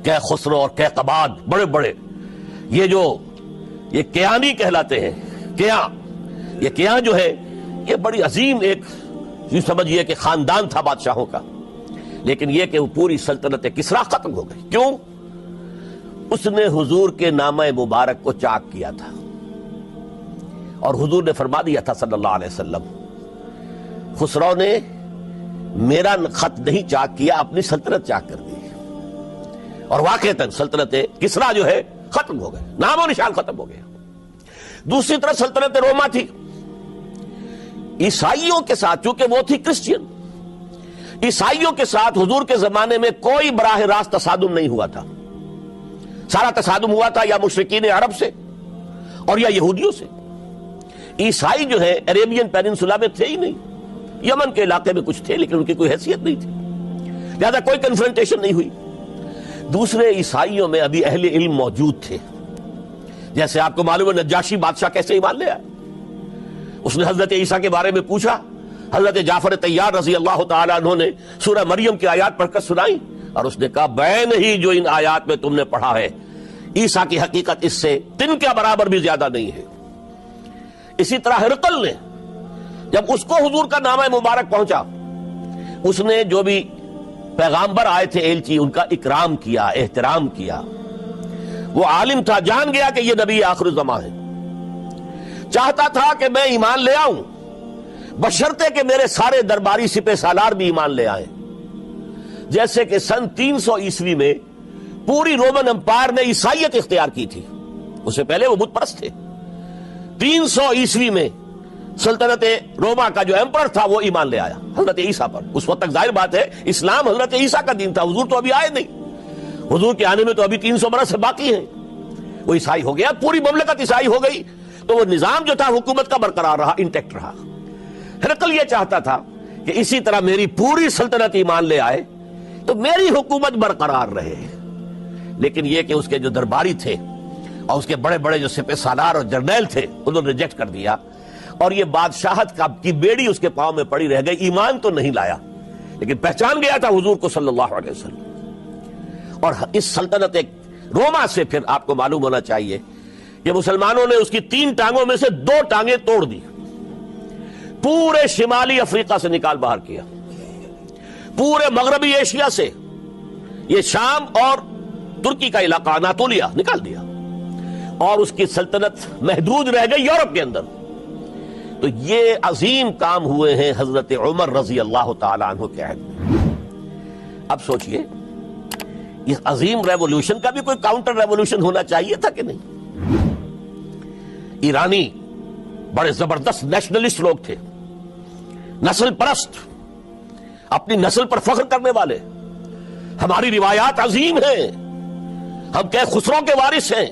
کہ خسرو اور کہ قباد بڑے بڑے یہ کیانی کہلاتے ہیں. یہ کیاں جو ہے یہ بڑی عظیم ایک یوں سمجھیے کہ خاندان تھا بادشاہوں کا، لیکن یہ کہ وہ پوری سلطنت کسریٰ ختم ہو گئی. کیوں؟ اس نے حضور کے نامہ مبارک کو چاک کیا تھا، اور حضور نے فرما دیا تھا صلی اللہ علیہ وسلم، خسرو نے میرا خط نہیں چاک کیا، اپنی سلطنت چاک کر دی. اور واقعتاً سلطنت کسریٰ جو ہے ختم ہو گئے، نام و نشان ختم ہو گیا. دوسری طرف سلطنت روما تھی، عیسائیوں کے ساتھ، چونکہ وہ تھی کرسچین، عیسائیوں کے ساتھ حضور کے زمانے میں کوئی براہ راست تصادم نہیں ہوا تھا. سارا تصادم ہوا تھا یا مشرکین عرب سے اور یا یہودیوں سے. عیسائی جو ہے عربین پیننسولا میں تھے ہی نہیں، یمن کے علاقے میں کچھ تھے لیکن ان کی کوئی حیثیت نہیں تھی، لہذا کوئی کنفرنٹیشن نہیں ہوئی. دوسرے عیسائیوں میں ابھی اہل علم موجود تھے، جیسے آپ کو معلوم ہے نجاشی بادشاہ کیسے ایمان لے آیا. اس نے حضرت عیسیٰ کے بارے میں پوچھا، حضرت جعفر طیار رضی اللہ تعالیٰ عنہ نے سورہ مریم کی آیات پڑھ کر سنائی، اور اس نے کہا بین ہی جو ان آیات میں تم نے پڑھا ہے، عیسیٰ کی حقیقت اس سے تن کے برابر بھی زیادہ نہیں ہے. اسی طرح ہرقل نے جب اس کو حضور کا نامہ مبارک پہنچا، اس نے جو بھی پیغامبر آئے تھے ایلچی، ان کا اکرام کیا، احترام کیا. وہ عالم تھا، جان گیا کہ یہ نبی آخر الزمان ہے، چاہتا تھا کہ میں ایمان لے آؤں بشرطے کہ میرے سارے درباری سپہ سالار بھی ایمان لے آئیں. جیسے کہ سن 300 عیسوی میں پوری رومن امپائر نے عیسائیت اختیار کی تھی، اس سے پہلے وہ بت پرست تھے. 300 عیسوی میں سلطنت روما کا جو ایمپرر تھا وہ ایمان لے آیا حضرت عیسیٰ پر. اس وقت تک ظاہر بات ہے اسلام حضرت عیسیٰ کا دین تھا، حضور تو ابھی آئے نہیں، حضور کے آنے میں تو ابھی 300 برس سے باقی ہیں. وہ عیسائی ہو گیا، پوری مملکت عیسائی ہو گئی، تو وہ نظام جو تھا حکومت کا برقرار رہا، انٹیکٹ رہا. ہرقل یہ چاہتا تھا کہ اسی طرح میری پوری سلطنت ایمان لے آئے تو میری حکومت برقرار رہے. لیکن یہ کہ اس کے جو درباری تھے اور اس کے بڑے بڑے جو سپہ سالار اور جرنیل تھے انہوں نے ریجیکٹ کر دیا، اور یہ بادشاہت کی بیڑی اس کے پاؤں میں پڑی رہ گئی. ایمان تو نہیں لایا لیکن پہچان گیا تھا حضور کو صلی اللہ علیہ وسلم. اور اس سلطنت روما سے پھر آپ کو معلوم ہونا چاہیے کہ مسلمانوں نے اس کی 3 ٹانگوں میں سے 2 ٹانگیں توڑ دی، پورے شمالی افریقہ سے نکال باہر کیا، پورے مغربی ایشیا سے، یہ شام اور ترکی کا علاقہ اناطولیہ نکال دیا، اور اس کی سلطنت محدود رہ گئی یورپ کے اندر. تو یہ عظیم کام ہوئے ہیں حضرت عمر رضی اللہ تعالیٰ عنہ کے عہد میں. اب سوچئے اس عظیم ریولوشن کا بھی کوئی کاؤنٹر ریولوشن ہونا چاہیے تھا کہ نہیں. ایرانی بڑے زبردست نیشنلسٹ لوگ تھے، نسل پرست، اپنی نسل پر فخر کرنے والے. ہماری روایات عظیم ہیں، ہم کہ خسرو کے وارث ہیں.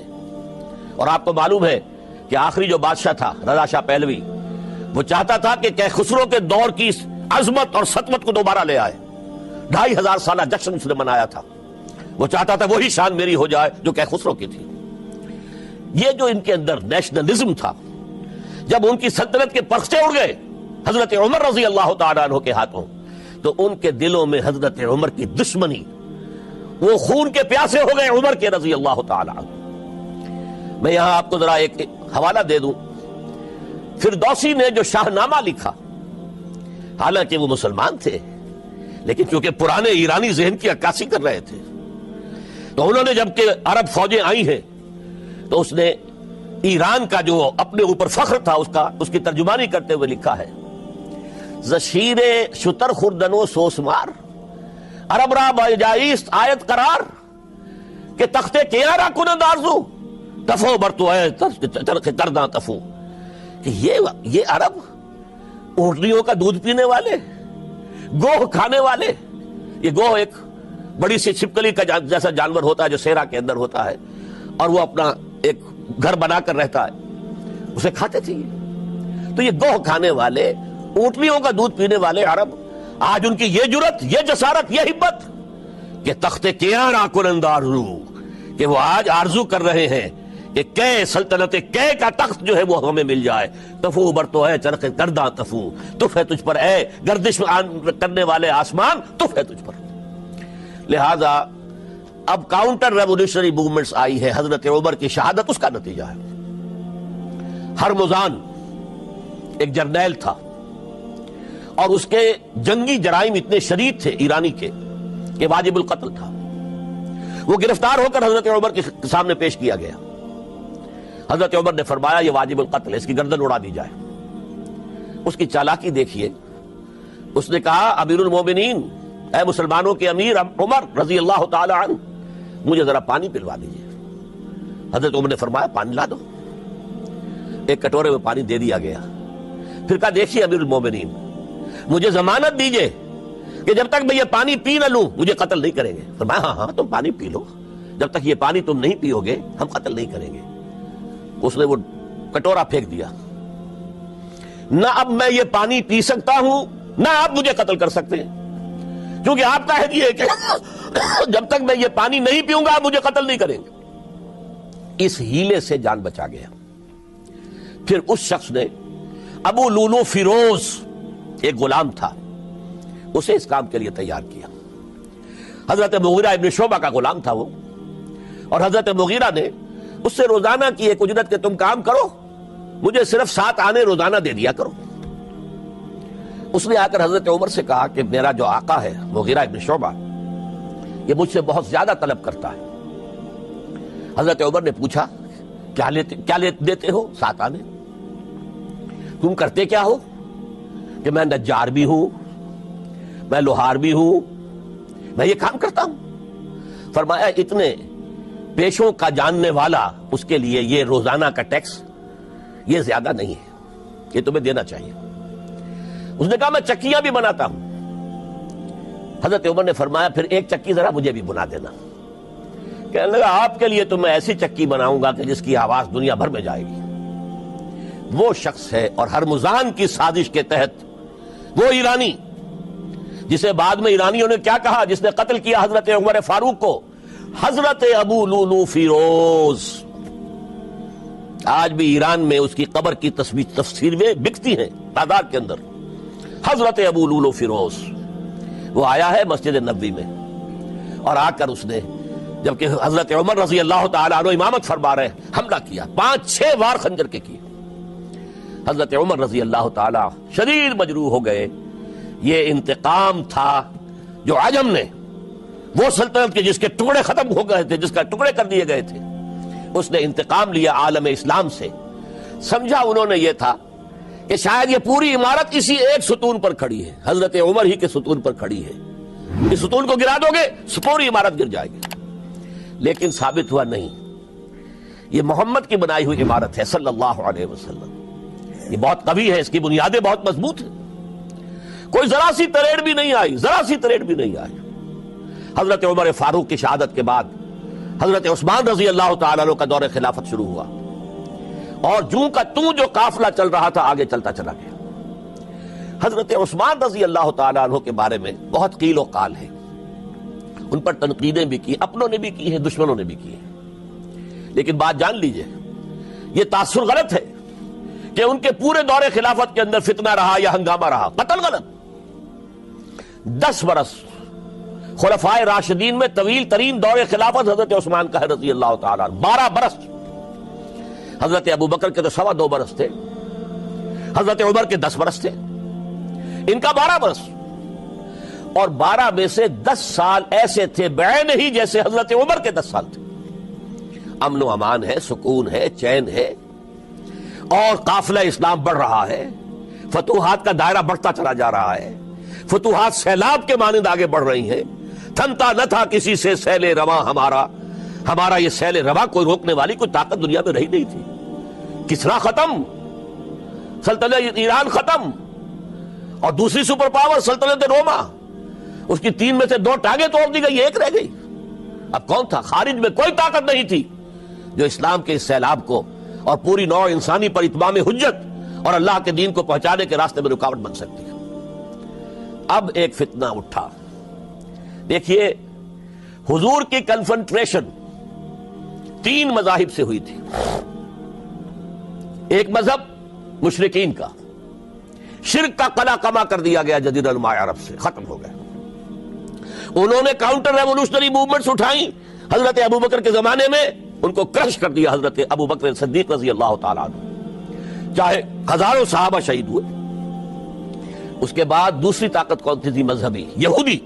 اور آپ کو معلوم ہے کہ آخری جو بادشاہ تھا رضا شاہ پہلوی، وہ چاہتا تھا کہ خسرو کے دور کی عظمت اور سطوت کو دوبارہ لے آئے. 2500 سالہ جشن اس نے منایا تھا، وہ چاہتا تھا وہی شان میری ہو جائے جو کہ خسرو کی تھی. یہ جو ان کے اندر نیشنلزم تھا، جب ان کی سلطنت کے پرچے اڑ گئے حضرت عمر رضی اللہ تعالیٰ عنہ کے ہاتھوں، تو ان کے دلوں میں حضرت عمر کی دشمنی، وہ خون کے پیاسے ہو گئے عمر کے رضی اللہ تعالیٰ عنہ. میں یہاں آپ کو ذرا ایک حوالہ دے دوں. فردوسی نے جو شاہ نامہ لکھا، حالانکہ وہ مسلمان تھے لیکن چونکہ پرانے ایرانی ذہن کی عکاسی کر رہے تھے، تو انہوں نے جب کہ عرب فوجیں آئی ہیں تو اس نے ایران کا جو اپنے اوپر فخر تھا اس کی ترجمانی کرتے ہوئے لکھا ہے، زشیر شتر خوردنو سوسمار عرب را بجائیست آیت قرار کہ تختے کیا را کنند آرزو تفو برتو ہے چرخ کرداں تفو. کہ یہ عرب اونٹنیوں کا دودھ پینے والے، گوہ کھانے والے. یہ گوہ ایک بڑی سی چھپکلی کا جیسا جانور ہوتا ہے جو صحرا کے اندر ہوتا ہے، اور وہ اپنا ایک گھر بنا کر رہتا ہے، اسے کھاتے تھے. تو یہ گوہ کھانے والے، اونٹنیوں کا دودھ پینے والے عرب، آج ان کی یہ جرت، یہ جسارت، یہ ہمت کہ تخت کیا را کنند آرزو، کہ وہ آج آرزو کر رہے ہیں کہ کہ سلطنت کہ کا تخت جو ہے وہ ہمیں مل جائے. تفو برتو ہے چرخ کرداں تفو، تف ہے تجھ پر اے گردش کرنے والے آسمان، تف ہے تجھ پر. لہذا اب کاؤنٹر ریولیوشنری موومنٹس آئی ہے، حضرت عمر کی شہادت اس کا نتیجہ ہے۔ ہرمزان ایک جرنیل تھا اور اس کے جنگی جرائم اتنے شدید تھے ایرانی کے کہ واجب القتل تھا۔ وہ گرفتار ہو کر حضرت عمر کے سامنے پیش کیا گیا۔ حضرت عمر نے فرمایا یہ واجب القتل ہے، اس کی گردن اڑا دی جائے۔ اس کی چالاکی دیکھیے، اس نے کہا امیر المومنین، اے مسلمانوں کے امیر عمر رضی اللہ تعالی عنہ، مجھے ذرا پانی پلوا دیجیے۔ حضرت عمر نے فرمایا پانی لا دو۔ ایک کٹورے میں پانی دے دیا گیا۔ پھر کہا دیکھیے امیر المومنین، مجھے ضمانت دیجیے کہ جب تک میں یہ پانی پی نہ لوں مجھے قتل نہیں کریں گے۔ فرمایا ہاں ہاں تم پانی پی لو، جب تک یہ پانی تم نہیں پیو گے ہم قتل نہیں کریں گے۔ اس نے وہ کٹورا پھینک دیا۔ نہ اب میں یہ پانی پی سکتا ہوں نہ آپ مجھے قتل کر سکتے ہیں، کیونکہ آپ کا ہے یہ کہ جب تک میں یہ پانی نہیں پیوں گا آپ مجھے قتل نہیں کریں گے۔ اس ہیلے سے جان بچا گیا۔ پھر اس شخص نے ابو لولو فیروز، ایک غلام تھا، اسے اس کام کے لیے تیار کیا۔ حضرت مغیرہ ابن شعبہ کا غلام تھا وہ، اور حضرت مغیرہ نے اس سے روزانہ کی ایک اجرت کہ تم کام کرو، مجھے صرف 7 آنے روزانہ دے دیا کرو۔ اس نے آ کر حضرت عمر سے کہا کہ میرا جو آقا ہے مغیرہ ابن شعبہ یہ مجھ سے بہت زیادہ طلب کرتا ہے۔ حضرت عمر نے پوچھا کیا دیتے ہو؟ 7 آنے۔ تم کرتے کیا ہو؟ کہ میں نجار بھی ہوں، میں لوہار بھی ہوں، میں یہ کام کرتا ہوں۔ فرمایا اتنے پیشوں کا جاننے والا اس کے لیے یہ روزانہ کا ٹیکس یہ زیادہ نہیں ہے، یہ تمہیں دینا چاہیے۔ اس نے کہا میں چکیاں بھی بناتا ہوں۔ حضرت عمر نے فرمایا پھر ایک چکی ذرا مجھے بھی بنا دینا۔ کہنے لگا آپ کے لیے تو میں ایسی چکی بناؤں گا کہ جس کی آواز دنیا بھر میں جائے گی۔ وہ شخص ہے اور ہرمزان کی سازش کے تحت وہ ایرانی جسے بعد میں ایرانیوں نے کیا کہا، جس نے قتل کیا حضرت عمر فاروق کو، حضرت ابو لولو فیروز۔ آج بھی ایران میں اس کی قبر کی تصویریں بکتی ہیں تعداد کے اندر۔ حضرت ابو لولو فیروز وہ آیا ہے مسجد نبوی میں، اور آ کر اس نے جبکہ حضرت عمر رضی اللہ تعالیٰ عنہ امامت فرما رہے حملہ کیا، 5-6 وار خنجر کے کیے۔ حضرت عمر رضی اللہ تعالیٰ شدید مجروح ہو گئے۔ یہ انتقام تھا جو عجم نے، وہ سلطنت کے جس کے ٹکڑے ختم ہو گئے تھے، جس کا ٹکڑے کر دیے گئے تھے، اس نے انتقام لیا عالم اسلام سے۔ سمجھا انہوں نے یہ تھا کہ شاید یہ پوری عمارت اسی ایک ستون پر کھڑی ہے، حضرت عمر ہی کے ستون پر کھڑی ہے، اس ستون کو گرا دو گے پوری عمارت گر جائے گی۔ لیکن ثابت ہوا نہیں، یہ محمد کی بنائی ہوئی عمارت ہے صلی اللہ علیہ وسلم، یہ بہت قوی ہے، اس کی بنیادیں بہت مضبوط ہیں، کوئی ذرا سی تریڑ بھی نہیں آئی، ذرا سی تریڑ بھی نہیں آئی۔ حضرت عمر فاروق کی شہادت کے بعد حضرت عثمان رضی اللہ تعالیٰ عنہ کا دور خلافت شروع ہوا، اور جوں کا توں جو قافلہ چل رہا تھا آگے چلتا چلا گیا۔ حضرت عثمان رضی اللہ تعالیٰ عنہ کے بارے میں بہت قیل و قال ہے، ان پر تنقیدیں بھی کی، اپنوں نے بھی کی ہیں، دشمنوں نے بھی کی ہیں۔ لیکن بات جان لیجئے، یہ تاثر غلط ہے کہ ان کے پورے دور خلافت کے اندر فتنہ رہا یا ہنگامہ رہا، قتل غلط۔ 10 برس خلفائے راشدین میں طویل ترین دور خلافت حضرت عثمان کا ہے رضی اللہ تعالیٰ عنہ، 12 برس۔ حضرت ابو بکر کے تو 2.25 برس تھے، حضرت عمر کے 10 برس تھے، ان کا 12 برس، اور 12 میں سے 10 سال ایسے تھے بعین ہی جیسے حضرت عمر کے 10 سال تھے۔ امن و امان ہے، سکون ہے، چین ہے، اور قافلہ اسلام بڑھ رہا ہے، فتوحات کا دائرہ بڑھتا چلا جا رہا ہے، فتوحات سیلاب کے مانند آگے بڑھ رہی ہیں۔ تھمتا نہ تھا کسی سے سیل رواں ہمارا یہ سیل رواں کوئی روکنے والی کوئی طاقت دنیا میں رہی نہیں تھی۔ کسرا ختم، سلطنت ایران ختم، اور دوسری سپر پاور سلطنت روما، اس کی 3 میں سے 2 ٹانگیں توڑ دی گئی، 1 رہ گئی۔ اب کون تھا؟ خارج میں کوئی طاقت نہیں تھی جو اسلام کے اس سیلاب کو اور پوری نوع انسانی پر اتمام حجت اور اللہ کے دین کو پہنچانے کے راستے میں رکاوٹ بن سکتی ہے۔ اب ایک فتنہ اٹھا، دیکھیے حضور کی کنفنٹریشن 3 مذاہب سے ہوئی تھی۔ ایک مذہب مشرکین کا، شرک کا قلع کما کر دیا گیا جزیرہ نما عرب سے، ختم ہو گئے۔ انہوں نے کاؤنٹر ریولوشنری موومنٹس اٹھائیں، حضرت ابو بکر کے زمانے میں ان کو کرش کر دیا حضرت ابو بکر صدیق رضی اللہ تعالیٰ عنہ، چاہے ہزاروں صحابہ شہید ہوئے۔ اس کے بعد دوسری طاقت کون تھی؟ مذہبی، یہودی۔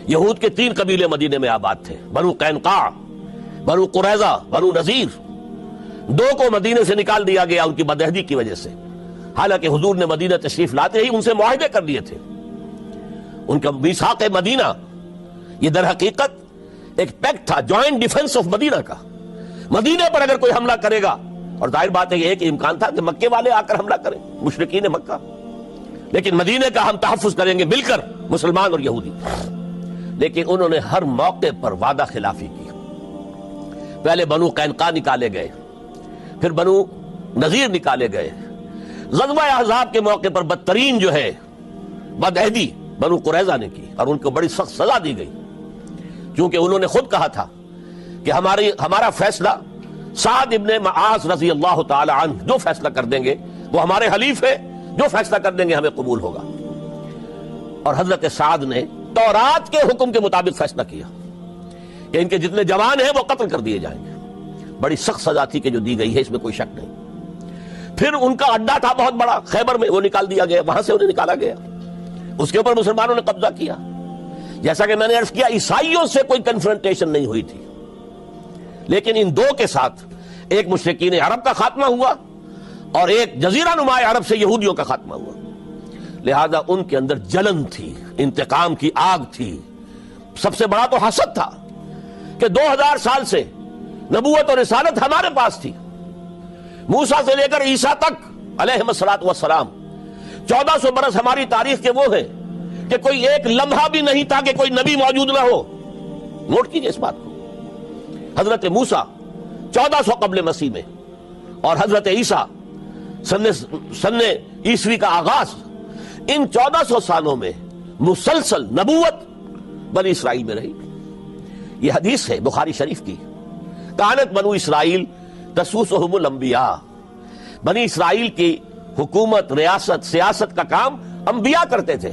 یہود کے 3 قبیلے مدینے میں آباد تھے، بنو قینقاع، بنو قریظہ، بنو نذیر۔ 2 کو مدینے سے نکال دیا گیا ان کی بدعہدی کی وجہ سے، حالانکہ حضور نے مدینہ تشریف لاتے ہی ان سے معاہدے کر لیے تھے۔ ان کا میثاق مدینہ یہ در حقیقت ایک پیکٹ تھا، جوائنٹ ڈیفنس آف مدینہ کا۔ مدینہ پر اگر کوئی حملہ کرے گا، اور ظاہر بات ہے کہ ایک امکان تھا کہ مکے والے آ کر حملہ کریں، مشرکین مکہ، لیکن مدینہ کا ہم تحفظ کریں گے مل کر، مسلمان اور یہودی۔ لیکن انہوں نے ہر موقع پر وعدہ خلافی کی۔ پہلے بنو قینقاع نکالے گئے، پھر بنو نذیر نکالے گئے۔ غزوہ احزاب کے موقع پر بدترین جو ہے بدعہدی بنو قریظہ نے کی، اور ان کو بڑی سخت سزا دی گئی، کیونکہ انہوں نے خود کہا تھا کہ ہمارا فیصلہ سعد ابن معاذ رضی اللہ تعالی عنہ جو فیصلہ کر دیں گے وہ ہمارے حلیف ہے، جو فیصلہ کر دیں گے ہمیں قبول ہوگا۔ اور حضرت سعد نے تورات کے حکم کے مطابق فیصلہ کیا کہ ان کے جتنے جوان ہیں وہ قتل کر دیے جائیں گے۔ بڑی سخت سزا تھی کہ جو دی گئی ہے، اس میں کوئی شک نہیں۔ پھر ان کا اڈا تھا بہت بڑا خیبر میں، وہ نکال دیا گیا، وہاں سے انہیں نکالا گیا، اس کے اوپر مسلمانوں نے قبضہ کیا۔ جیسا کہ میں نے عرض کیا، عیسائیوں سے کوئی کنفرنٹیشن نہیں ہوئی تھی، لیکن ان 2 کے ساتھ ایک مشرکین عرب کا خاتمہ ہوا اور ایک جزیرہ نما عرب سے یہودیوں کا خاتمہ ہوا۔ لہذا ان کے اندر جلن تھی، انتقام کی آگ تھی۔ سب سے بڑا تو حسد تھا کہ 2000 سال سے نبوت اور رسالت ہمارے پاس تھی، موسیٰ سے لے کر عیسیٰ تک علیہ الصلوۃ والسلام، 1400 برس ہماری تاریخ کے وہ ہیں کہ کوئی ایک لمحہ بھی نہیں تھا کہ کوئی نبی موجود نہ ہو۔ نوٹ کیجئے اس بات کو۔ حضرت موسیٰ 1400 قبل مسیح میں، اور حضرت عیسیٰ سن عیسوی کا آغاز، ان 1400 سالوں میں مسلسل نبوت بنی اسرائیل میں رہی۔ یہ حدیث ہے بخاری شریف کی، کانت بنو اسرائیل تسوسہم الانبیاء، بنی اسرائیل کی حکومت، ریاست، سیاست کا کام انبیاء کرتے تھے۔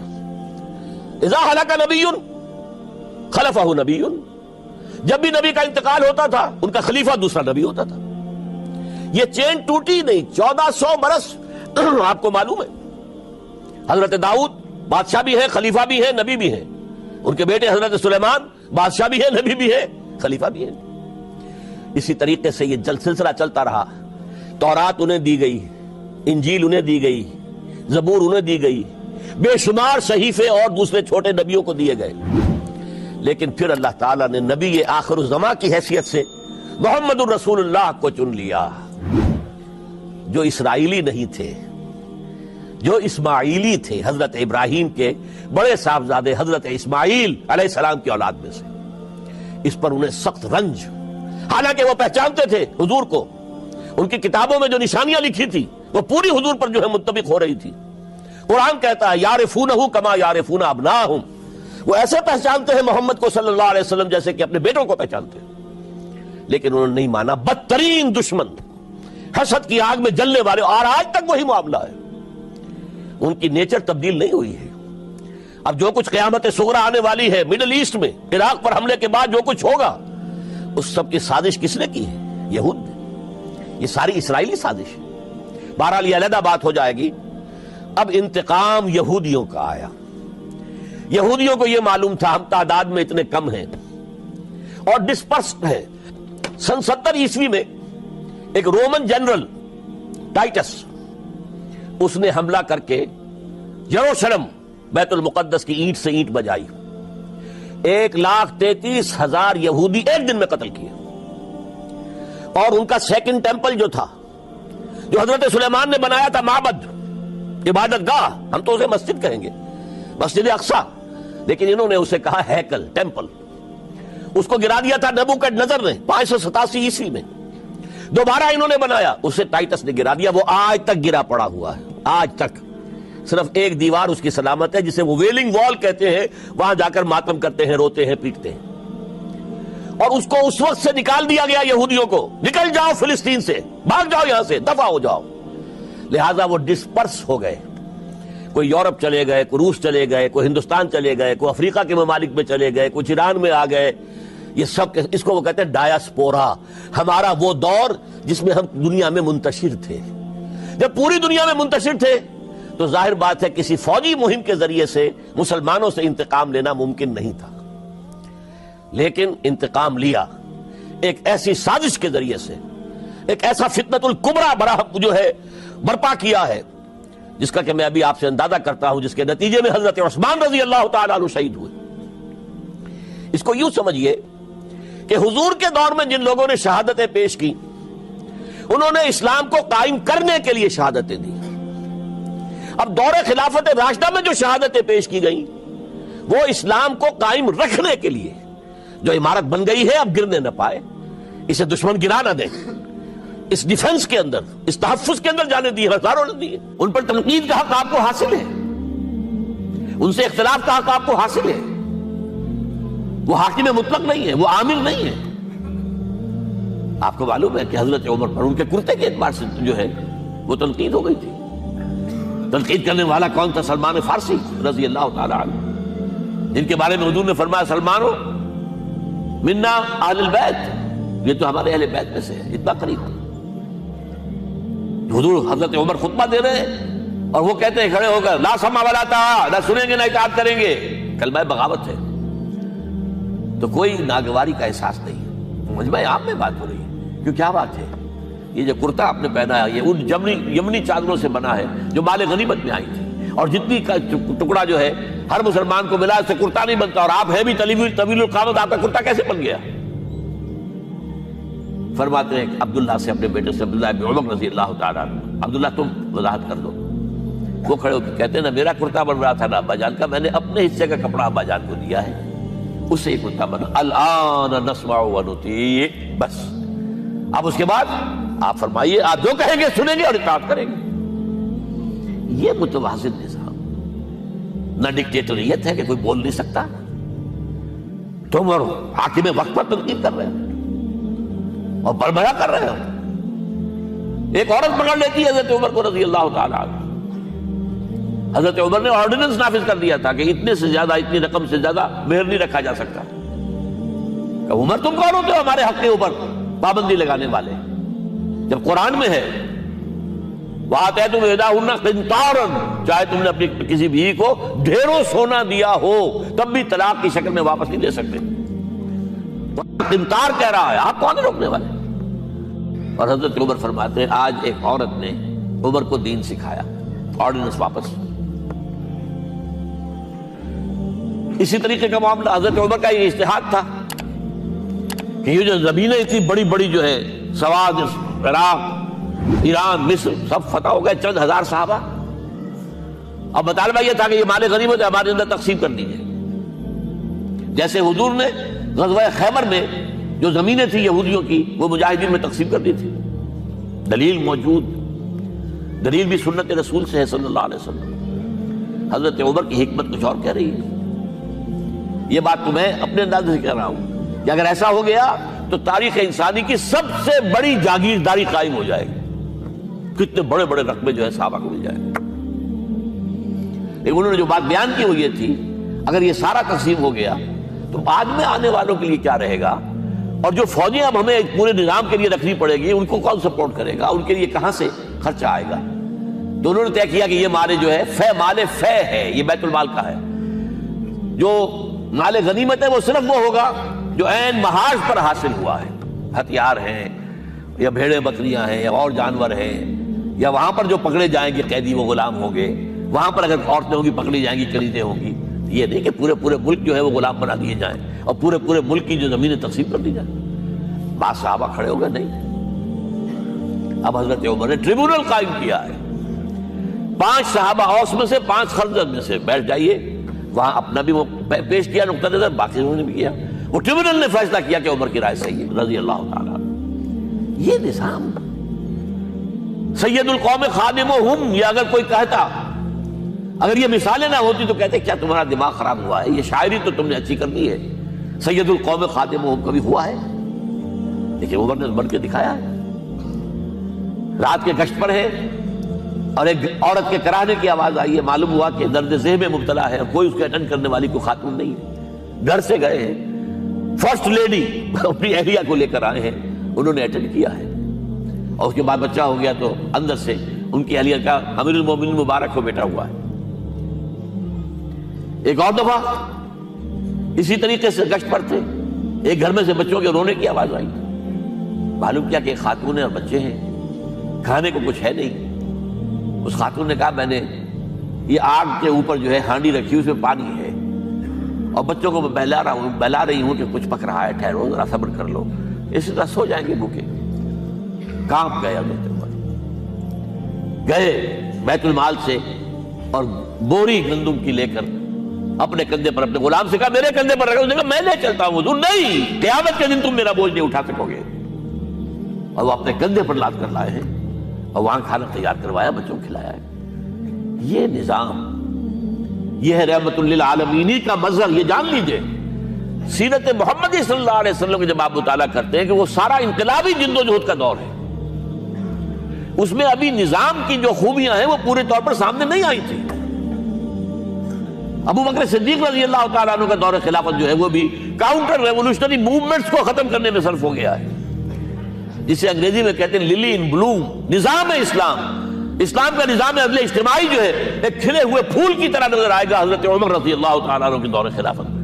اذا ہلک نبی خلفہ نبی، جب بھی نبی کا انتقال ہوتا تھا ان کا خلیفہ دوسرا نبی ہوتا تھا۔ یہ چین ٹوٹی نہیں، 1400 برس آپ کو معلوم ہے۔ حضرت داؤد بادشاہ بھی ہے، خلیفہ بھی ہے، نبی بھی ہے۔ ان کے بیٹے حضرت سلیمان بادشاہ بھی ہے، نبی بھی ہے، خلیفہ بھی ہے۔ اسی طریقے سے یہ سلسلہ چلتا رہا۔ تورات انہیں دی گئی، انجیل انہیں دی گئی، زبور انہیں دی گئی، بے شمار صحیفے اور دوسرے چھوٹے نبیوں کو دیے گئے۔ لیکن پھر اللہ تعالیٰ نے نبی آخر الزماں کی حیثیت سے محمد الرسول اللہ کو چن لیا، جو اسرائیلی نہیں تھے، جو اسماعیلی تھے، حضرت ابراہیم کے بڑے صاحبزادے حضرت اسماعیل علیہ السلام کی اولاد میں سے۔ اس پر انہیں سخت رنج، حالانکہ وہ پہچانتے تھے حضور کو، ان کی کتابوں میں جو نشانیاں لکھی تھی وہ پوری حضور پر جو ہے متفق ہو رہی تھی۔ قرآن کہتا ہے یعرفونہ کما یعرفون ابناہم، وہ ایسے پہچانتے ہیں محمد کو صلی اللہ علیہ وسلم جیسے کہ اپنے بیٹوں کو پہچانتے ہیں۔ لیکن انہوں نے نہیں مانا، بدترین دشمن، حسد کی آگ میں جلنے والے، اور آج تک وہی معاملہ ہے۔ ان کی نیچر تبدیل نہیں ہوئی ہے۔ اب جو کچھ قیامت صغریٰ آنے والی ہے مڈل ایسٹ میں، عراق پر حملے کے بعد جو کچھ ہوگا، اس سب کی سازش کس نے کی ہے؟ یہود نے۔ یہ ساری اسرائیلی سازش ہے۔ بہرحال یہ علیحدہ بات ہو جائے گی۔ اب انتقام یہودیوں کا آیا۔ یہودیوں کو یہ معلوم تھا ہم تعداد میں اتنے کم ہیں اور ڈسپرسڈ ہیں۔ سن 70 عیسوی میں ایک رومن جنرل ٹائٹس، اس نے حملہ کر کے یروشلم بیت المقدس کی اینٹ سے اینٹ بجائی، 1,33,000 یہودی ایک دن میں قتل کیے۔ اور ان کا سیکنڈ ٹیمپل جو تھا، جو حضرت سلیمان نے بنایا تھا، معبد، عبادت گاہ، ہم تو اسے مسجد کہیں گے، مسجد اقصی، لیکن انہوں نے اسے کہا ہیکل، ٹیمپل، اس کو گرا دیا تھا نبوکڈنیزر نے 587 عیسوی میں۔ دوبارہ انہوں نے بنایا، اسے ٹائٹس نے گرا دیا، وہ آج تک گرا پڑا ہوا ہے، آج تک۔ صرف ایک دیوار اس کی سلامت ہے، جسے وہ ویلنگ وال کہتے ہیں، وہاں جا کر ماتم کرتے ہیں، روتے ہیں، پیٹتے ہیں۔ اور اس کو اس وقت سے نکال دیا گیا یہودیوں کو، نکل جاؤ فلسطین سے، بھاگ جاؤ یہاں سے، دفع ہو جاؤ۔ لہذا وہ ڈسپرس ہو گئے، کوئی یورپ چلے گئے، کوئی روس چلے گئے، کوئی ہندوستان چلے گئے، کوئی افریقہ کے ممالک میں چلے گئے، کچھ ایران میں آ گئے، یہ سب اس کو وہ کہتے ہیں ڈایاسپورا، ہمارا وہ دور جس میں ہم دنیا میں منتشر تھے۔ جب پوری دنیا میں منتشر تھے تو ظاہر بات ہے کسی فوجی مہم کے ذریعے سے مسلمانوں سے انتقام لینا ممکن نہیں تھا، لیکن انتقام لیا ایک ایسی سازش کے ذریعے سے، ایک ایسا فتنۃ الکبریٰ جو ہے برپا کیا ہے، جس کا کہ میں ابھی آپ سے اندازہ کرتا ہوں، جس کے نتیجے میں حضرت عثمان رضی اللہ تعالیٰ عنہ شہید ہوئے۔ اس کو یوں سمجھیے کہ حضور کے دور میں جن لوگوں نے شہادتیں پیش کی، انہوں نے اسلام کو قائم کرنے کے لیے شہادتیں دی۔ اب دور خلافت راشدہ میں جو شہادتیں پیش کی گئیں وہ اسلام کو قائم رکھنے کے لیے، جو عمارت بن گئی ہے اب گرنے نہ پائے، اسے دشمن گرا نہ دے، اس ڈیفنس کے اندر، اس تحفظ کے اندر جانے دی، ہزاروں نے دی۔ ان پر تنقید کا حق آپ کو حاصل ہے، ان سے اختلاف کا حق آپ کو حاصل ہے۔ وہ حاکم مطلق نہیں ہے، وہ عامل نہیں ہے۔ آپ کو معلوم ہے کہ حضرت عمر پر ان کے کرتے کے اعتبار سے جو ہے وہ تنقید ہو گئی تھی۔ تنقید کرنے والا کون تھا؟ سلمان فارسی رضی اللہ تعالی عنہ، جن کے بارے میں حضور نے فرمایا سلمانو منا اہل البیت، یہ تو ہمارے اہل بیت میں سے ہے، اتنا قریب۔ حضور حضرت عمر خطبہ دے رہے ہیں اور وہ کہتے ہیں کھڑے ہو کر لا سمع ولا طاعہ، نہ سنیں گے نہ اطاعت کریں گے، کلمہ بغاوت ہے۔ تو کوئی ناگواری کا احساس نہیں، مجمع عام میں بات ہو رہی ہے۔ کیوں کیا بات ہے؟ یہ جو کرتا آپ نے پہنا ہے یہ ان یمنی چادروں سے بنا ہے جو مال غنیمت میں آئی تھی، اور جتنی کا ٹکڑا جو ہے ہر مسلمان کو ملا، اس سے کرتا نہیں بنتا، اور آپ ہے بھی طویل القامت، آپ کا کرتا کیسے بن گیا؟ فرماتے ہیں عبداللہ سے، اپنے بیٹے سے، عبداللہ بن عمر رضی اللہ تعالیٰ عنہ، عبداللہ تم وضاحت کر دو۔ وہ کھڑے ہو کے کہتے ہیں نہ میرا کرتا بن رہا تھا نہ ابا جان کا، میں نے اپنے حصے کا کپڑا ابا جان کو دیا ہے، اس سے یہ کرتا بنا۔ الآن نسمع ونطیع، بس اب اس کے بعد آپ فرمائیے، آپ جو کہیں گے سنیں گے اور اطاعت کریں گے۔ یہ متوازن نظام، نہ ڈکٹیٹریت ہے کہ کوئی بول نہیں سکتا، تم اور حاکم وقت پر تنقید کر رہے ہو اور بربرا کر رہے ہو۔ ایک عورت پکڑ لیتی ہے حضرت عمر کو رضی اللہ تعالیٰ عنہ، حضرت عمر نے آرڈیننس نافذ کر دیا تھا کہ اتنے سے زیادہ، اتنی رقم سے زیادہ مہر نہیں رکھا جا سکتا۔ کہ عمر تم کون ہوتے ہو ہمارے حق کے اوپر پابندی لگانے والے؟ جب قرآن میں ہے وَآتَيْتُمْ إِحْدَاهُنَّ قِنْطَارًا، چاہے تم نے اپنی کسی بیوی کو ڈھیروں سونا دیا ہو تب بھی طلاق کی شکل میں واپس نہیں دے سکتے۔ قنطار کہہ رہا ہے، آپ کون روکنے والے؟ اور حضرت عمر فرماتے ہیں آج ایک عورت نے عمر کو دین سکھایا، آرڈیننس واپس۔ اسی طریقے کا معاملہ حضرت عمر کا یہ اجتہاد تھا کہ یہ جو زمینیں اتنی بڑی بڑی جو ہے، سواد، عراق، ایران، مصر، سب فتح ہو گئے، چند ہزار صحابہ۔ اب مطالبہ یہ تھا کہ یہ مال غنیمت ہمارے اندر تقسیم کر دیجیے۔ جیسے حضور نے غزوہ خیبر میں جو زمینیں تھیں یہودیوں کی وہ مجاہدین میں تقسیم کر دی تھی، دلیل موجود، دلیل بھی سنت رسول سے ہے صلی اللہ علیہ وسلم۔ حضرت عمر کی حکمت کچھ اور کہہ رہی ہے۔ یہ بات تو میں اپنے اندازے سے کہہ رہا ہوں کہ اگر ایسا ہو گیا تو تاریخ انسانی کی سب سے بڑی جاگیرداری قائم ہو جائے گی، کتنے بڑے بڑے رقبے جو ہے صحابہ کو مل جائے گا۔ لیکن انہوں نے جو بات بیان کی وہ یہ تھی اگر یہ سارا تقسیم ہو گیا تو بعد میں آنے والوں کے لیے کیا رہے گا، اور جو فوجیں اب ہمیں پورے نظام کے لیے رکھنی پڑے گی ان کو کون سپورٹ کرے گا، ان کے لیے کہاں سے خرچہ آئے گا؟ تو انہوں نے طے کیا کہ یہ مال جو ہے مال فے ہے، یہ بیت المال کا ہے۔ جو مال غنیمت ہے وہ صرف وہ ہوگا جو عین محاذ پر حاصل ہوا ہے، ہتھیار ہیں یا بھیڑیں بکریاں ہیں یا اور جانور ہیں، یا وہاں پر جو پکڑے جائیں گے قیدی وہ غلام ہوں گے، وہاں پر اگر عورتیں ہوں گی پکڑی جائیں گی، خریدیں ہوں گی۔ یہ نہیں کہ پورے ملک جو ہے وہ غلام بنا دیے جائیں اور پورے ملک کی جو زمینیں تقسیم کر دی جائیں۔ بعض صحابہ کھڑے ہو گئے نہیں۔ اب حضرت عمر نے ٹریبونل قائم کیا ہے، 5 صحابہ اوس میں سے، 5 خزرج میں سے، بیٹھ جائیے، وہاں اپنا بھی وہ پیش کیا نقطہ نظر، باقی انہوں نے بھی کیا۔ وہ ٹریبونل نے فیصلہ کیا کہ عمر کی رائے صحیح ہے رضی اللہ تعالیٰ۔ یہ نظام سید القوم خادمہم، یہ اگر کوئی کہتا، اگر یہ مثالیں نہ ہوتی تو کہتے کیا تمہارا دماغ خراب ہوا ہے، یہ شاعری تو تم نے اچھی کر دی ہے، سید القوم خادمہم کبھی ہوا ہے؟ دیکھیں عمر نے بڑھ کے دکھایا ہے۔ رات کے گشت پر ہے اور ایک عورت کے کراہنے کی آواز آئی ہے، معلوم ہوا کہ درد ذہن میں مبتلا ہے اور کوئی اس کے اٹینڈ کرنے والی کوئی خاتون نہیں ہے، گھر سے گئے ہیں، فرسٹ لیڈی اپنی اہلیہ کو لے کر آئے ہیں، انہوں نے اٹینڈ کیا ہے، اور اس کے بعد بچہ ہو گیا تو اندر سے ان کی اہلیہ کا امیر المومنین مبارک کو بیٹا ہوا ہے۔ ایک اور دفعہ اسی طریقے سے گشت پر تھے، ایک گھر میں سے بچوں کے رونے کی آواز آئی، معلوم کیا کہ ایک خاتون ہے اور بچے ہیں، کھانے کو کچھ ہے نہیں۔ اس خاتون نے کہا میں نے یہ آگ کے اوپر جو ہے ہانڈی رکھی، اس میں پانی ہے اور بچوں کو میں بہلا رہی ہوں کہ کچھ پک رہا ہے، ٹھہرو ذرا صبر کر لو، اسی طرح سو جائیں گے بھوکے۔ کانپ گئے حضرت عمر، گئے بیت المال سے اور بوری گندم کی لے کر اپنے کندھے پر، اپنے غلام سے کہا میرے کندھے پر رکھو، اس نے کہا میں نہیں چلتا ہوں حضور، نہیں، قیامت کے دن تم میرا بوجھ نہیں اٹھا سکو گے۔ اور وہ اپنے کندھے پر لاد کر لائے ہیں اور وہاں کھانا تیار کروایا، بچوں کو کھلایا ہے۔ یہ نظام، یہ ہے رحمت للعالمین کا مظہر۔ یہ جان لیجئے سیرت محمدی صلی اللہ علیہ وسلم کے جب آپ مطالعہ کرتے ہیں کہ وہ سارا انقلابی جد و جہد کا دور ہے، اس میں ابھی نظام کی جو خوبیاں ہیں وہ پورے طور پر سامنے نہیں آئی تھی۔ ابو بکر صدیق رضی اللہ تعالیٰ عنہ کا دور خلافت جو ہے وہ بھی کاؤنٹر ریولوشنری موومنٹس کو ختم کرنے میں صرف ہو گیا ہے، جسے انگریزی میں کہتے ہیں للی ان بلوم۔ نظام اسلام، اسلام کا نظام عدل اجتماعی جو ہے ایک کھلے ہوئے پھول کی طرح نظر آئے گا حضرت عمر رضی اللہ تعالیٰ عنہ کے دور خلافت میں۔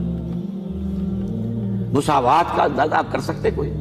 مساوات کا اندازہ آپ کر سکتے کوئی؟